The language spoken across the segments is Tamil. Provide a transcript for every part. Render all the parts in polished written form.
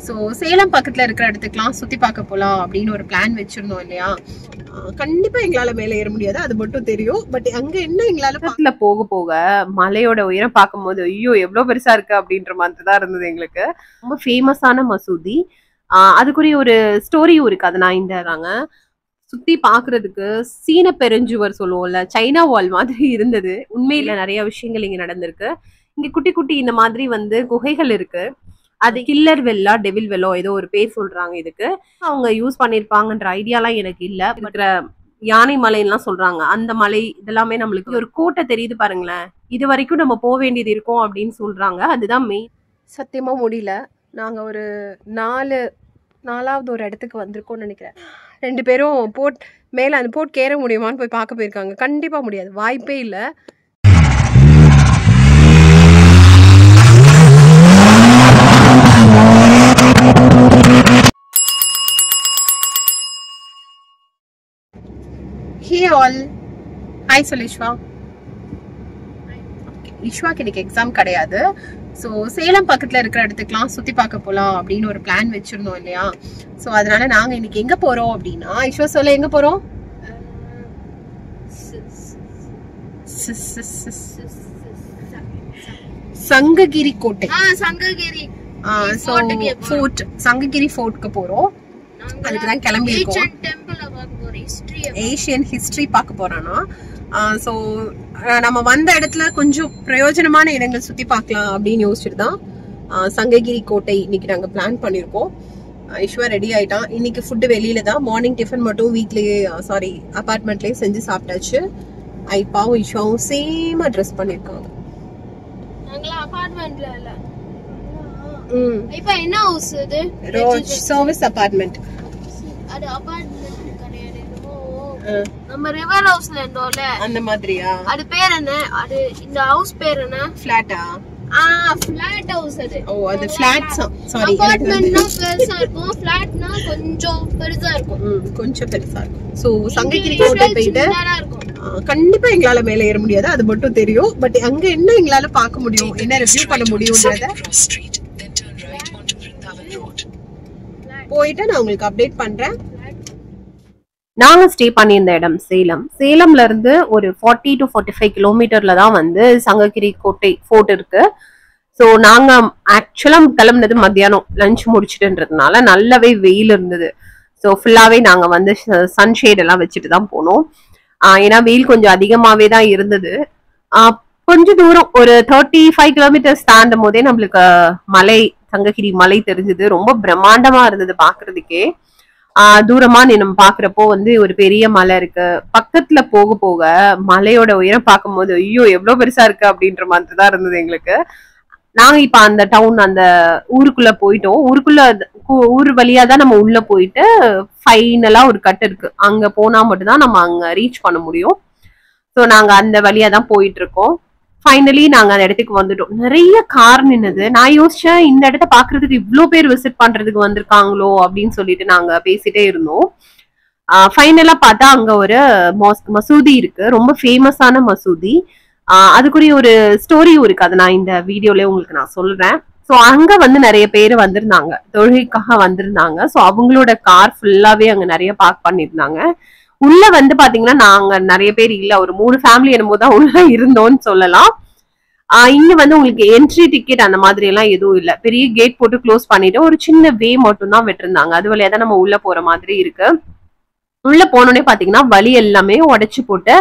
ஸோ சேலம் பக்கத்துல இருக்கிற இடத்துக்குலாம் சுத்தி பார்க்க போலாம் அப்படின்னு ஒரு பிளான் வச்சிருந்தோம் இல்லையா. கண்டிப்பா எங்களால மேலே ஏற முடியாது, அது மட்டும் தெரியும். பட் அங்க என்ன எங்களால பக்கத்துல போக போக மலையோட உயரம் பார்க்கும்போது ஐயோ எவ்வளவு பெருசா இருக்கு அப்படின்ற மாதிரி தான் இருந்தது எங்களுக்கு. ரொம்ப ஃபேமஸான மசூதி. அதுக்குரிய ஒரு ஸ்டோரியும் இருக்கு. அதை நான் இந்த சுத்தி பாக்குறதுக்கு சீன பெருஞ்சுவர் சொல்லுவோம்ல, சைனா வால் மாதிரி இருந்தது. உண்மையில நிறைய விஷயங்கள் இங்க நடந்திருக்கு. இங்க குட்டி குட்டி இந்த மாதிரி குகைகள் இருக்கு. அது கில்லர் வெல்லா டெவில் வெல்லோ ஏதோ ஒரு பேர் சொல்றாங்க இதுக்கு. அவங்க யூஸ் பண்ணிருப்பாங்கன்ற ஐடியாலாம் எனக்கு இல்ல. இருக்கிற யானை மலைலாம் சொல்றாங்க, அந்த மலை இதெல்லாமே நம்மளுக்கு ஒரு கோட்டை தெரியுது பாருங்களேன். இது வரைக்கும் நம்ம போக வேண்டியது இருக்கும் அப்படின்னு சொல்றாங்க. அதுதான் மெயின். சத்தியமா முடியல. நாங்க ஒரு நாலாவது ஒரு இடத்துக்கு வந்திருக்கோம்னு நினைக்கிறேன். 2 பேரும் மேல அந்த போட் கேற முடியுமான்னு போய் பார்க்க போயிருக்காங்க. கண்டிப்பா முடியாது, வாய்ப்பே இல்லை. Hey all. Hi Sulishwa. ஈஸ்வாக்கு இன்னைக்கு எக்ஸாம் கிடையாது. ஸோ சேலம் பக்கத்துல இருக்கிற இடத்துக்குலாம் சுத்தி பார்க்க போலாம் அப்படின்னு ஒரு பிளான் வச்சிருந்தோம் இல்லையா. ஸோ அதனால நாங்க இன்னைக்கு எங்க போறோம் அப்படின்னா, ஈஸ்வா சொல்ல எங்க போறோம்? சங்ககிரி கோட்டை. சங்ககிரி ஃபோர்ட்க்கு போறோம். அதுக்குதான் கிளம்பி இருக்கோம். ஏஷியன் ஹிஸ்டரி பார்க்க போறோம்னா. ஸோ நம்ம வந்த இடத்துல கொஞ்சம் பிரயோஜனமான இடங்கள் சுத்தி பார்க்கலாம் அப்படின்னு யோசிச்சுட்டு தான் சங்ககிரி கோட்டை இன்னைக்கு நாங்க பிளான் பண்ணிருக்கோம். ஈஸ்வா ரெடி ஆயிட்டான். இன்னைக்கு ஃபுட்டு வெளியில தான். மார்னிங் டிஃபன் மட்டும் வீட்லயே அபார்ட்மெண்ட்லயே செஞ்சு சாப்பிட்டாச்சு. ஐப்பாவும் ஈஸ்வாவும் சேமா ட்ரெஸ் பண்ணிருக்காங்க. என்ன ஹவுஸ் இது? ரோஜ் சர்வீஸ் அபார்ட்மெண்ட். அது அபார்ட்மெண்ட் கிடையாது, நம்ம ரிவர் ஹவுஸ்ல இருந்தோம்ல அந்த மாதிரியா? அது பேர் என்ன? அது இந்த ஹவுஸ் பேர் என்ன? ஃபிளாட்டா? ஃபிளாட் ஹவுஸ் அது. ஓ அது ஃபிளாட். சாரி, அபார்ட்மெண்ட்னா பெருசா இருக்கும், ஃபிளாட்னா கொஞ்சம் பெருசா இருக்கும். கொஞ்சம் பெருசா இருக்கும். சோ சங்ககிரி கோட்டை போயிட்டு கண்டிப்பா எங்களால மேலே ஏற முடியாது, அது மட்டும் தெரியும். பட் அங்க என்ன எங்களால பார்க்க முடியும், என்ன ரிவ்யூ பண்ண முடியும்ன்றத போயிட்டு நான் உங்களுக்கு அப்டேட் பண்றேன். நாங்க ஸ்டே பண்ணியிருந்த இடம் சேலம்ல இருந்து ஒரு 40 to 45 கிலோமீட்டர்ல தான் சங்ககிரி கோட்டை ஃபோர்ட் இருக்கு. ஸோ நாங்க ஆக்சுவலா கிளம்புனது மத்தியானம் லஞ்ச் முடிச்சுட்டுன்றதுனால நல்லாவே வெயில் இருந்தது. ஸோ ஃபுல்லாவே நாங்க சன்ஷேட் எல்லாம் வச்சுட்டு தான் போனோம். ஏன்னா வெயில் கொஞ்சம் அதிகமாவே தான் இருந்தது. கொஞ்சம் தூரம் ஒரு 35 கிலோமீட்டர்ஸ் தாண்டும் போதே நம்மளுக்கு சங்ககிரி மலை தெரிஞ்சது. ரொம்ப பிரம்மாண்டமா இருந்தது பாக்குறதுக்கே. தூரமா நம்ம பாக்குறப்போ ஒரு பெரிய மலை இருக்கு. பக்கத்துல போக போக மலையோட உயரம் பார்க்கும்போது ஐயோ எவ்வளவு பெருசா இருக்கு அப்படின்ற மாதிரி தான் இருந்தது எங்களுக்கு. நாங்க இப்ப அந்த டவுன் அந்த ஊருக்குள்ள போயிட்டோம். ஊர் வழியா தான் நம்ம உள்ள போயிட்டு ஃபைனலா ஒரு கட் இருக்கு, அங்க போனா மட்டும்தான் நம்ம அங்க ரீச் பண்ண முடியும். ஸோ நாங்க அந்த வழியா தான் போயிட்டு இருக்கோம். ஃபைனலி நாங்க அந்த இடத்துக்கு வந்துட்டோம். நிறைய கார் நின்னது. நான் யோசிச்சேன் இந்த இடத்த பாக்குறதுக்கு இவ்வளவு பேர் விசிட் பண்றதுக்கு வந்திருக்காங்களோ அப்படின்னு சொல்லிட்டு நாங்க பேசிட்டே இருந்தோம். ஃபைனலா பார்த்தா அங்க ஒரு மசூதி இருக்கு, ரொம்ப ஃபேமஸான மசூதி. அதுக்குரிய ஒரு ஸ்டோரியும் இருக்கு, அதை நான் இந்த வீடியோல உங்களுக்கு நான் சொல்றேன். ஸோ அங்க நிறைய பேர் வந்திருந்தாங்க, தொழுகைக்காக வந்திருந்தாங்க. ஸோ அவங்களோட கார் ஃபுல்லாவே அங்க நிறைய பார்க் பண்ணிருந்தாங்க. உள்ள பாத்தீங்கன்னா நாங்க நிறைய பேர் இல்ல, ஒரு 3 ஃபேமிலி என்னமோ தான் உள்ள இருந்தோம்னு சொல்லலாம். இங்க உங்களுக்கு என்ட்ரி டிக்கெட் அந்த மாதிரி எல்லாம் எதுவும் இல்ல. பெரிய கேட் போட்டு க்ளோஸ் பண்ணிட்டு ஒரு சின்ன வே மட்டும் தான் விட்டுருந்தாங்க. அது வழியா தான் நம்ம உள்ள போற மாதிரி இருக்கு. உள்ள போனோடனே பாத்தீங்கன்னா வழி எல்லாமே உடைச்சு போட்டு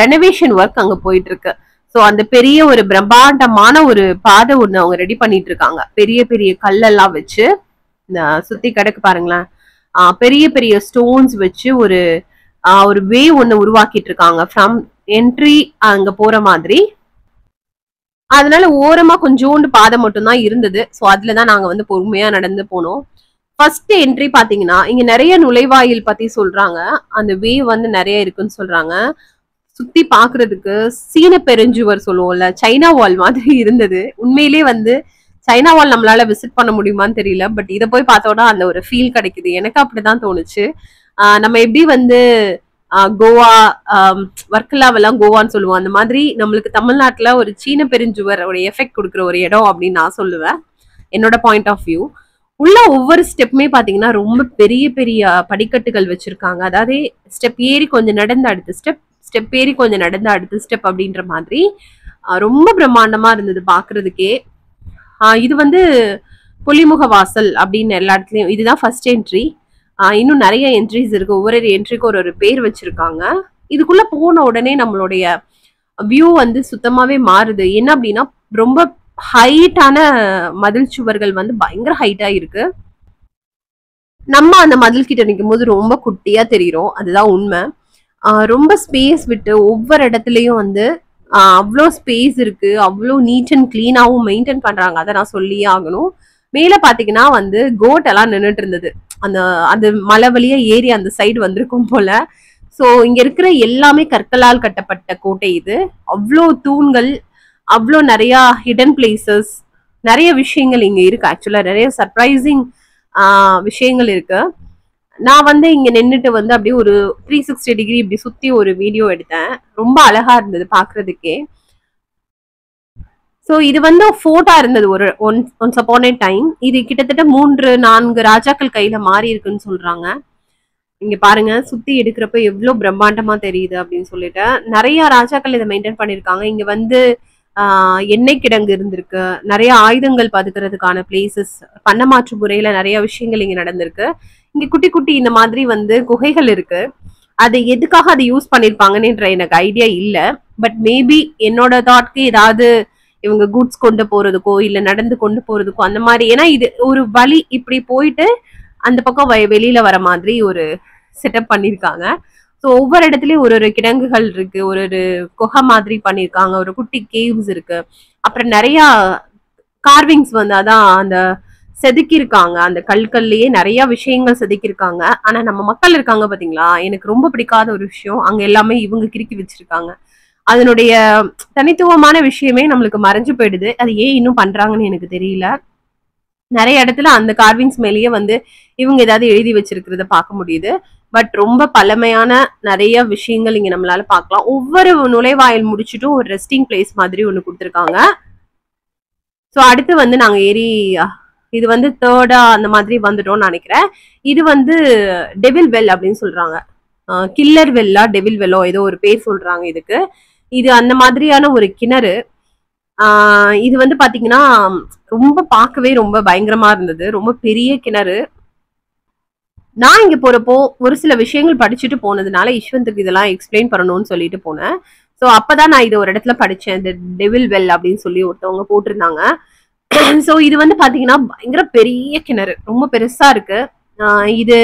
ரெனோவேஷன் ஒர்க் அங்க போயிட்டு இருக்கு. ஸோ அந்த பெரிய ஒரு பிரம்மாண்டமான ஒரு பாதை ஒண்ணு அவங்க ரெடி பண்ணிட்டு இருக்காங்க. பெரிய பெரிய கல்லெல்லாம் வச்சு இந்த சுத்தி கிடக்கு பாருங்களேன். பெரிய பெரிய ஸ்டோன்ஸ் வச்சு ஒரு வே ஒண்ணு உருவாக்கிட்டு இருக்காங்க ஃப்ரம் என்ட்ரி அங்க போற மாதிரி. அதனால ஓரமா கொஞ்சோண்டு பாதை மட்டும் தான் இருந்தது. ஸோ அதுலதான் நாங்க பொறுமையா நடந்து போனோம். ஃபர்ஸ்ட் என்ட்ரி பாத்தீங்கன்னா இங்க நிறைய நுழைவாயில் பத்தி சொல்றாங்க. அந்த வே நிறைய இருக்குன்னு சொல்றாங்க. சுத்தி பாக்குறதுக்கு சீன பெருஞ்சுவர் சொல்லுவோம்ல, சைனா வால் மாதிரி இருந்தது. உண்மையிலேயே சைனா வால் நம்மளால விசிட் பண்ண முடியுமான்னு தெரியல. பட் இதை போய் பார்த்தோம்னா அந்த ஒரு ஃபீல் கிடைக்குது. எனக்கு அப்படிதான் தோணுச்சு. நம்ம எப்படி கோவா வர்க்கலாவெல்லாம் கோவான்னு சொல்லுவோம், அந்த மாதிரி நம்மளுக்கு தமிழ்நாட்டுல ஒரு சீன பெருஞ்சுவர் ஒரு எஃபெக்ட் கொடுக்குற ஒரு இடம் அப்படின்னு நான் சொல்லுவேன், என்னோட பாயிண்ட் ஆஃப் வியூ. உள்ள ஒவ்வொரு ஸ்டெப்புமே பாத்தீங்கன்னா ரொம்ப பெரிய பெரிய படிக்கட்டுகள் வச்சிருக்காங்க. அதாவது ஸ்டெப் ஏறி கொஞ்சம் நடந்த அடுத்த ஸ்டெப், ஸ்டெப் ஏறி கொஞ்சம் நடந்த அடுத்த ஸ்டெப் அப்படின்ற மாதிரி ரொம்ப பிரம்மாண்டமா இருந்தது பாக்குறதுக்கே. இது வந்து புலிமுக வாசல் அப்படின்னு எல்லா இடத்துலயும் இதுதான் ஃபர்ஸ்ட் என்ட்ரி. இன்னும் நிறைய என்ட்ரிஸ் இருக்கு. ஒவ்வொரு என்ட்ரிக்கு ஒரு பேர் வச்சிருக்காங்க. இதுக்குள்ள போன உடனே நம்மளுடைய வியூ வந்து சுத்தமாவே மாறுது. என்ன அப்படின்னா ரொம்ப ஹைட்டான மதில் சுவர்கள் வந்து பயங்கர ஹைட்டா இருக்கு. நம்ம அந்த மதில் கிட்ட நிற்கும் போது ரொம்ப குட்டியா தெரியும். அதுதான் உண்மை. ரொம்ப ஸ்பேஸ் விட்டு ஒவ்வொரு இடத்துலயும் வந்து அவ்வளோ ஸ்பேஸ் இருக்கு. அவ்வளோ நீட் அண்ட் கிளீனாவும் மெயின்டைன் பண்றாங்க. அதை நான் சொல்லியே ஆகணும். மேல பாத்தீங்கன்னா வந்து கோட் எல்லாம் நின்றுட்டு இருந்தது. அந்த மலை வழியா ஏறி அந்த சைடு வந்திருக்கும் போல. ஸோ இங்க இருக்கிற எல்லாமே கற்களால் கட்டப்பட்ட கோட்டை இது. அவ்வளோ தூண்கள், அவ்வளோ நிறைய ஹிடன் பிளேசஸ், நிறைய விஷயங்கள் இங்க இருக்கு. ஆக்சுவலா நிறைய சர்ப்ரைசிங் விஷயங்கள் இருக்கு. நான் வந்து இங்க நின்றுட்டு வந்து அப்படியே ஒரு 360 டிகிரி இப்படி சுத்தி ஒரு வீடியோ எடுத்தேன். ரொம்ப அழகா இருந்தது பாக்குறதுக்கே. ஸோ இது வந்து ஃபோர்ட்டா இருந்தது ஒரு ஒன்ஸ் அப்பான் ஏ டைம். இது கிட்டத்தட்ட 3-4 ராஜாக்கள் கையில மாறி இருக்குன்னு சொல்றாங்க. இங்க பாருங்க, சுத்தி எடுக்கிறப்ப எவ்வளவு பிரம்மாண்டமா தெரியுது அப்படின்னு சொல்லிட்டு நிறைய ராஜாக்கள் இதை மெயின்டைன் பண்ணிருக்காங்க. இங்க வந்து எண்ணெய் கிடங்கு இருந்திருக்கு, நிறைய ஆயுதங்கள் பதுக்கிறதுக்கான பிளேசஸ், பண்டமாற்று முறையில நிறைய விஷயங்கள் இங்க நடந்திருக்கு. இங்க குட்டி குட்டி இந்த மாதிரி வந்து குகைகள் இருக்கு. அது எதுக்காக அதை யூஸ் பண்ணிருப்பாங்கன்னு எனக்கு ஐடியா இல்ல. பட் மேபி என்னோட தாட்க்கு ஏதாவது இவங்க குட்ஸ் கொண்டு போறதுக்கோ இல்ல நடந்து கொண்டு போறதுக்கோ அந்த மாதிரி. ஏன்னா இது ஒரு வழி இப்படி போயிட்டு அந்த பக்கம் வெளியில வர மாதிரி ஒரு செட்டப் பண்ணிருக்காங்க. ஸோ ஒவ்வொரு இடத்துலயும் ஒரு கிடங்குகள் இருக்கு, ஒரு குகை மாதிரி பண்ணிருக்காங்க, ஒரு குட்டி கேவ்ஸ் இருக்கு. அப்புறம் நிறைய கார்விங்ஸ் வந்து அதான் அந்த செதுக்கியிருக்காங்க. அந்த கல்கள்லயே நிறைய விஷயங்கள் செதுக்கியிருக்காங்க. ஆனா நம்ம மக்கள் இருக்காங்க பாத்தீங்களா, எனக்கு ரொம்ப பிடிக்காத ஒரு விஷயம், அங்க எல்லாமே இவங்க கிறுக்கி வச்சிருக்காங்க. அதனுடைய தனித்துவமான விஷயமே நம்மளுக்கு மறைஞ்சு போயிடுது. அது ஏன் இன்னும் பண்றாங்கன்னு எனக்கு தெரியல. நிறைய இடத்துல அந்த கார்விங்ஸ் மேலேயே வந்து இவங்க ஏதாவது எழுதி வச்சிருக்கிறத பார்க்க முடியுது. பட் ரொம்ப பழமையான நிறைய விஷயங்கள் இங்க நம்மளால பார்க்கலாம். ஒவ்வொரு நுழைவாயில் முடிச்சுட்டும் ஒரு ரெஸ்டிங் பிளேஸ் மாதிரி ஒண்ணு கொடுத்துருக்காங்க. ஸோ அடுத்து வந்து நாங்க ஏறி இது வந்து தேர்டா அந்த மாதிரி வந்துட்டோம்னு நினைக்கிறேன். இது வந்து டெவில் வெல் அப்படின்னு சொல்றாங்க. கில்லர் வெல்லா டெவில் வெல்லோ ஏதோ ஒரு பேர் சொல்றாங்க இதுக்கு. இது அந்த மாதிரியான ஒரு கிணறு. இது வந்து பாத்தீங்கன்னா ரொம்ப பார்க்கவே ரொம்ப பயங்கரமா இருந்தது. ரொம்ப பெரிய கிணறு. நான் இங்க போறப்போ ஒரு சில விஷயங்கள் படிச்சுட்டு போனதுனால யஷ்வந்துக்கு இதெல்லாம் எக்ஸ்பிளைன் பண்ணணும்னு சொல்லிட்டு போனேன். ஸோ அப்பதான் நான் இது ஒரு இடத்துல படிச்சேன். இந்த டெவில் வெல் அப்படின்னு சொல்லி ஒருத்தவங்க போட்டிருந்தாங்க. ஸோ இது வந்து பாத்தீங்கன்னா பயங்கர பெரிய கிணறு, ரொம்ப பெருசா இருக்கு. இது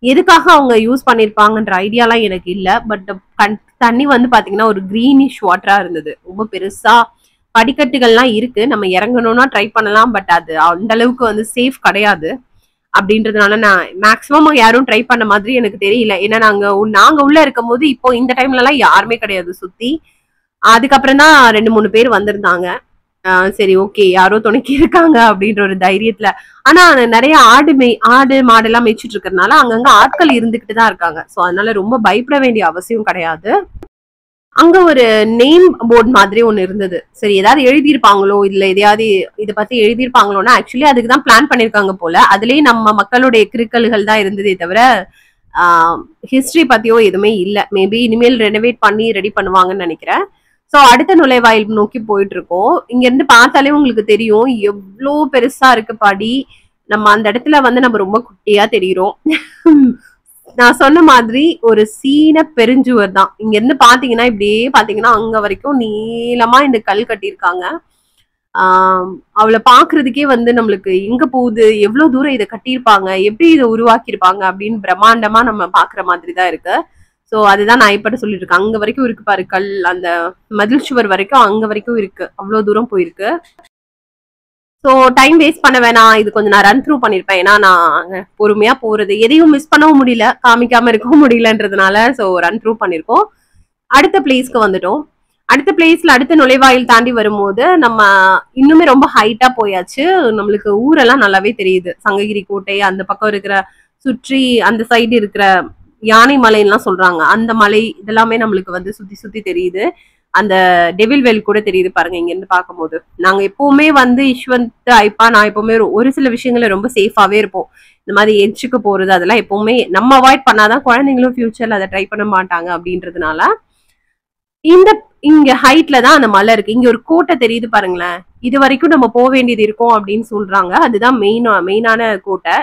எதுக்காக அவங்க யூஸ் பண்ணிருப்பாங்கன்ற ஐடியாலாம் எனக்கு இல்ல. பட் தண்ணி வந்து பாத்தீங்கன்னா ஒரு கிரீனிஷ் வாட்டரா இருந்தது. ரொம்ப பெருசா படிக்கட்டுகள்லாம் இருக்கு. நம்ம இறங்கணும்னா ட்ரை பண்ணலாம். பட் அது அந்த அளவுக்கு வந்து சேஃப் கிடையாது. அப்படின்றதுனால நான் மேக்சிமம் யாரும் ட்ரை பண்ண மாதிரி எனக்கு தெரியல. ஏன்னா நாங்க உள்ள இருக்கும் போது இப்போ இந்த டைம்ல எல்லாம் யாருமே கிடையாது சுத்தி. அதுக்கப்புறம் தான் 2-3 பேர் வந்திருந்தாங்க. சரி ஓகே யாரோ துணைக்கி இருக்காங்க அப்படின்ற ஒரு தைரியத்துல. ஆனா நிறைய ஆடு மாடெல்லாம் மேய்ச்சிட்டு இருக்கிறதுனால அங்கங்க ஆட்கள் இருந்துகிட்டு தான் இருக்காங்க. ஸோ அதனால ரொம்ப பயப்பட வேண்டிய அவசியம் கிடையாது. அங்க ஒரு நேம் போர்டு மாதிரி ஒண்ணு இருந்தது. சரி ஏதாவது எழுதியிருப்பாங்களோ இல்ல எதையாவது இதை பத்தி எழுதியிருப்பாங்களோன்னா ஆக்சுவலி அதுக்கு தான் பிளான் பண்ணிருக்காங்க போல. அதுலயே நம்ம மக்களுடைய கிறுக்கல்கள் தான் இருந்ததே தவிர ஹிஸ்டரி பத்தியோ எதுவுமே இல்ல. மேபி இனிமேல் ரெனோவேட் பண்ணி ரெடி பண்ணுவாங்கன்னு நினைக்கிறேன். ஸோ அடுத்த நுழைவாயில் நோக்கி போயிட்டு இருக்கோம். இங்க இருந்து பார்த்தாலே உங்களுக்கு தெரியும் எவ்வளோ பெருசா இருக்கு படி. நம்ம அந்த இடத்துல வந்து நம்ம ரொம்ப குட்டியா தெரியுறோம். நான் சொன்ன மாதிரி ஒரு சீன பெருஞ்சுவர் தான். இங்க இருந்து பாத்தீங்கன்னா இப்படியே பாத்தீங்கன்னா அங்க வரைக்கும் நீளமா இந்த கல் கட்டியிருக்காங்க. அவளை பாக்குறதுக்கே வந்து நம்மளுக்கு எங்க போகுது, எவ்வளவு தூரம் இதை கட்டியிருப்பாங்க, எப்படி இதை உருவாக்கியிருப்பாங்க அப்படின்னு பிரம்மாண்டமா நம்ம பாக்குற மாதிரி தான் இருக்கு. ஸோ அதுதான் நான் இப்ப சொல்லிட்டு இருக்கேன். அங்க வரைக்கும் இருக்கு பாரு கல், அந்த மதில் சுவர் வரைக்கும் அங்க வரைக்கும் இருக்கு. அவ்வளவு தூரம் போயிருக்கு. ஸோ டைம் வேஸ்ட் பண்ண வேணாம், இது கொஞ்சம் நான் ரன் த்ரூ பண்ணிருப்பேன். ஏன்னா நான் பொறுமையா போறது, எதையும் மிஸ் பண்ணவும் முடியல, காமிக்காம இருக்கவும் முடியலன்றதுனால ஸோ ரன் த்ரூ பண்ணிருக்கோம். அடுத்த பிளேஸ்க்கு வந்துட்டோம். அடுத்த பிளேஸ்ல அடுத்த நுழைவாயில் தாண்டி வரும்போது நம்ம இன்னுமே ரொம்ப ஹைட்டா போயாச்சு. நம்மளுக்கு ஊரெல்லாம் நல்லாவே தெரியுது. சங்ககிரி கோட்டை அந்த பக்கம் இருக்கிற சுற்றி அந்த சைடு இருக்கிற யானை மலைன்னு சொல்றாங்க, அந்த மலை இதெல்லாமே நம்மளுக்கு வந்து சுத்தி சுத்தி தெரியுது. அந்த டெவில் வெல் கூட தெரியுது பாருங்க இங்க இருந்து பார்க்கும்போது. நாங்க எப்பவுமே வந்து யஷ்வந்த், ஐப்பா, நான் எப்பவுமே ஒரு சில விஷயங்கள ரொம்ப சேஃபாவே இருப்போம். இந்த மாதிரி எட்ஜுக்கு போறது அதெல்லாம் எப்பவுமே நம்ம அவாய்ட் பண்ணாதான் குழந்தைங்களும் ஃபியூச்சர்ல அதை ட்ரை பண்ண மாட்டாங்க அப்படின்றதுனால இங்க ஹைட்ல தான் அந்த மலை இருக்கு. இங்க ஒரு கோட்டை தெரியுது பாருங்களேன், இது வரைக்கும் நம்ம போக வேண்டியது இருக்கும் அப்படின்னு சொல்றாங்க. அதுதான் மெயினான கோட்டை.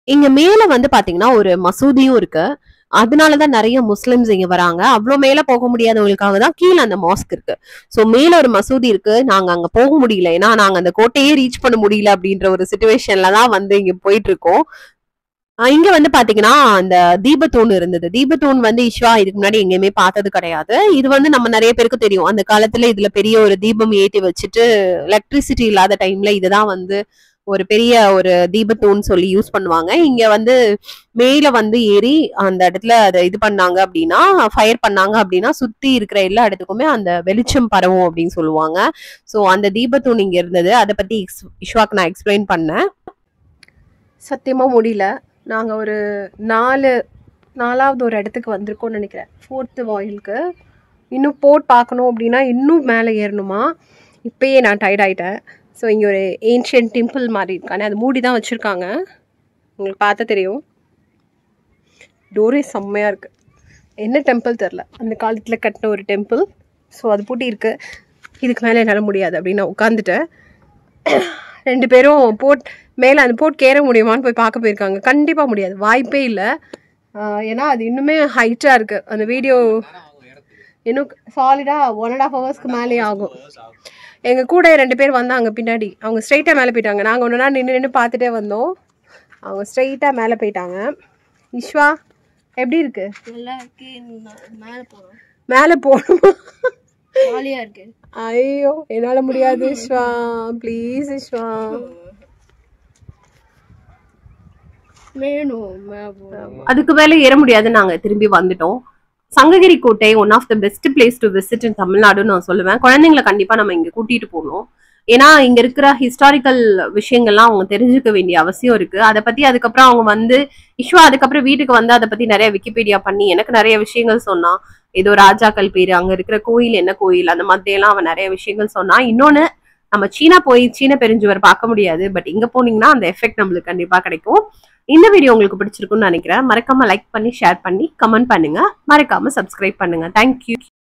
இங்க மேல வந்து பாத்தீங்கன்னா ஒரு மசூதியும் இருக்கு. அதனாலதான் நிறைய முஸ்லிம்ஸ் இங்க வராங்க. அவ்வளவு மேல போக முடியாதவங்களுக்காக தான் கீழே அந்த மாஸ்க் இருக்கு. சோ மேல ஒரு மசூதி இருக்கு. நாங்க அங்க போக முடியல, ஏன்னா நாங்க அந்த கோட்டையே ரீச் பண்ண முடியல அப்படின்ற ஒரு சிச்சுவேஷன்ல தான் வந்து இங்க போயிட்டு இருக்கோம். இங்க வந்து பாத்தீங்கன்னா அந்த தீபத்தூண் இருந்தது. தீபத்தூண் வந்து ஈஸ்வா இதுக்கு முன்னாடி எங்கேயுமே பார்த்தது கிடையாது. இது வந்து நம்ம நிறைய பேருக்கு தெரியும். அந்த காலத்துல இதுல பெரிய ஒரு தீபம் ஏற்றி வச்சுட்டு எலக்ட்ரிசிட்டி இல்லாத டைம்ல இதுதான் வந்து ஒரு பெரிய ஒரு தீபத்தூண் சொல்லி யூஸ் பண்ணுவாங்க. இங்க வந்து மேல வந்து ஏறி அந்த இடத்துல அதை இது பண்ணாங்க அப்படின்னா, ஃபயர் பண்ணாங்க அப்படின்னா சுத்தி இருக்கிற எல்லா இடத்துக்குமே அந்த வெளிச்சம் பரவும் அப்படின்னு சொல்லுவாங்க. ஸோ அந்த தீபத்தூண் இங்க இருந்தது. அதை பத்தி ஈஸ்வாக்கு நான் எக்ஸ்பிளைன் பண்ணேன். சத்தியமா முடியல. நாங்க ஒரு நாலாவது ஒரு இடத்துக்கு வந்திருக்கோம்னு நினைக்கிறேன், 4th வாயிலுக்கு. இன்னும் பார்க்கணும் அப்படின்னா இன்னும் மேலே ஏறணுமா. இப்பயே நான் டயர்ட் ஆயிட்டேன். ஸோ இங்கே ஒரு ஏன்ஷியன்ட் டெம்பிள் மாதிரி இருக்கானே, அது மூடி தான் வச்சுருக்காங்க. உங்களுக்கு பார்த்தா தெரியும், டோரே செம்மையாக இருக்குது. என்ன டெம்பிள் தெரில, அந்த காலத்தில் கட்டின ஒரு டெம்பிள். ஸோ அது பூட்டி இருக்குது. இதுக்கு மேலே என்னால் முடியாது அப்படின்னு நான் உட்காந்துட்டேன். 2 பேரும் மேலே அந்த கேற முடியுமான்னு போய் பார்க்க போயிருக்காங்க. கண்டிப்பாக முடியாது, வாய்ப்பே இல்லை. ஏன்னா அது இன்னுமே ஹைட்டாக இருக்குது. அந்த வீடியோ இன்னும் சாலிடாக 1.5 ஹவர்ஸ்க்கு மேலே ஆகும். எங்கள் கூட 2 பேர் வந்தாங்க பின்னாடி. அவங்க ஸ்ட்ரைட்டாக மேலே போயிட்டாங்க. நாங்கள் ஒன்று நாள் நின்று பார்த்துட்டே வந்தோம். அவங்க ஸ்ட்ரைட்டாக மேலே போயிட்டாங்க. ஈஸ்வா எப்படி இருக்கு? நல்லா இருக்கு. மேலே போகணுமா? ஜாலியா இருக்கு. ஐயோ என்னால் முடியாது ஈஸ்வா, ப்ளீஸ் ஈஸ்வா. அதுக்கு மேலே ஏற முடியாது. நாங்கள் திரும்பி வந்துட்டோம். சங்ககிரி கோட்டை one of the best place to visit in தமிழ்நாடுன்னு நான் சொல்லுவேன். குழந்தைங்களை கண்டிப்பா நம்ம இங்க கூட்டிட்டு போகணும். ஏன்னா இங்க இருக்கிற ஹிஸ்டாரிக்கல் விஷயங்கள்லாம் அவங்க தெரிஞ்சுக்க வேண்டிய அவசியம் இருக்கு. அதை பத்தி அதுக்கப்புறம் அவங்க வந்து அதுக்கப்புறம் வீட்டுக்கு வந்து அதை பத்தி நிறைய விக்கிபீடியா பண்ணி எனக்கு நிறைய விஷயங்கள் சொன்னான். ஏதோ ராஜாக்கள் பேரு, அங்க இருக்கிற கோயில் என்ன கோயில், அந்த மாதிரி எல்லாம் அவன் நிறைய விஷயங்கள் சொன்னான். இன்னொன்னு, நம்ம சீன பெருஞ்சுவர் பார்க்க முடியாது, பட் இங்க போனீங்கன்னா அந்த எஃபெக்ட் நம்மளுக்கு கண்டிப்பா கிடைக்கும். இந்த வீடியோ உங்களுக்கு பிடிச்சிருக்கும்னு நினைக்கிறேன். மறக்காம லைக் பண்ணி, ஷேர் பண்ணி, கமெண்ட் பண்ணுங்க. மறக்காம சப்ஸ்கிரைப் பண்ணுங்க. தேங்க்யூ.